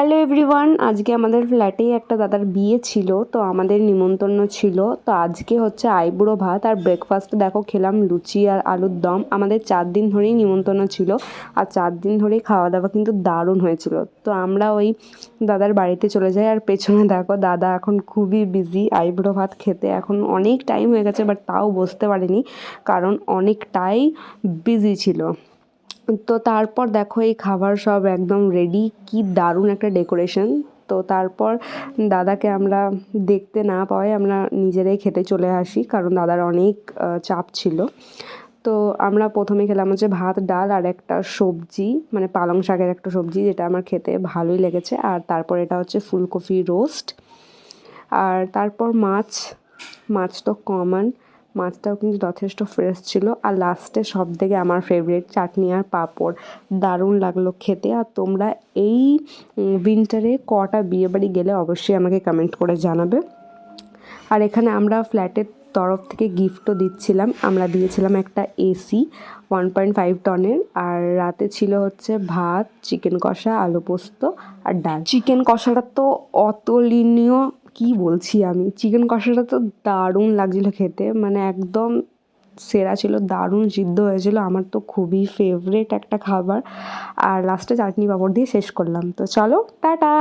Hello everyone, আজকে আমাদের ফ্ল্যাটেই একটা দাদার বিয়ে ছিল, তো আমাদের নিমন্ত্রণ ছিল। তো আজকে হচ্ছে আইবুড়ো ভাত আর ব্রেকফাস্টে দেখো খেলাম লুচি আর আলুর দম। আমাদের 4 দিন ধরেই নিমন্ত্রণ ছিল আর 4 দিন ধরেই খাওয়া দাওয়া কিন্তু দারুণ হয়েছিল। তো আমরা ওই দাদার বাড়িতে চলে যাই আর পেছনে দেখো দাদা এখন খুবই বিজি আইবুড়ো ভাত খেতে। এখন অনেক টাইম হয়ে গেছে, বাট তাও বসতে পারিনি কারণ অনেকটাই বিজি ছিল। তো তারপর দেখো এই খাবার সব একদম রেডি, কি দারুণ একটা ডেকোরেশন। তো তারপর দাদাকে আমরা দেখতে না পাওয়ায় আমরা নিজেরাই খেতে চলে আসি, কারণ দাদার অনেক চাপ ছিল। তো আমরা প্রথমে খেলাম হচ্ছে ভাত ডাল আর একটা সবজি, মানে পালং শাকের একটা সবজি, যেটা আমার খেতে ভালোই লেগেছে। আর তারপর এটা হচ্ছে ফুলকপি রোস্ট। আর তারপর মাছ তো কমন, মাছটাও কিন্তু যথেষ্ট ফ্রেশ ছিল। আর লাস্টে সব থেকে আমার ফেভারিট চাটনি আর পাঁপড়, দারুণ লাগলো খেতে। আর তোমরা এই উইন্টারে কটা বিয়েবাড়ি গেলে অবশ্যই আমাকে কমেন্ট করে জানাবে। আর এখানে আমরা ফ্ল্যাটের তরফ থেকে গিফটও দিচ্ছিলাম। আমরা দিয়েছিলাম একটা এসি 1.5 টনের। আর রাতে ছিল হচ্ছে ভাত, চিকেন কষা, আলু পোস্ত আর ডাল। চিকেন কষাটা তো অতুলনীয়, কি বলছি আমি, চিকেন কষাটা তো দারুণ লাগছিলো খেতে, মানে একদম সেরা ছিল, দারুণ সিদ্ধ হয়েছিল। আমার তো খুবই ফেভারিট একটা খাবার। আর লাস্টে চাটনি পাঁপড় দিয়ে শেষ করলাম। তো চলো টাটা।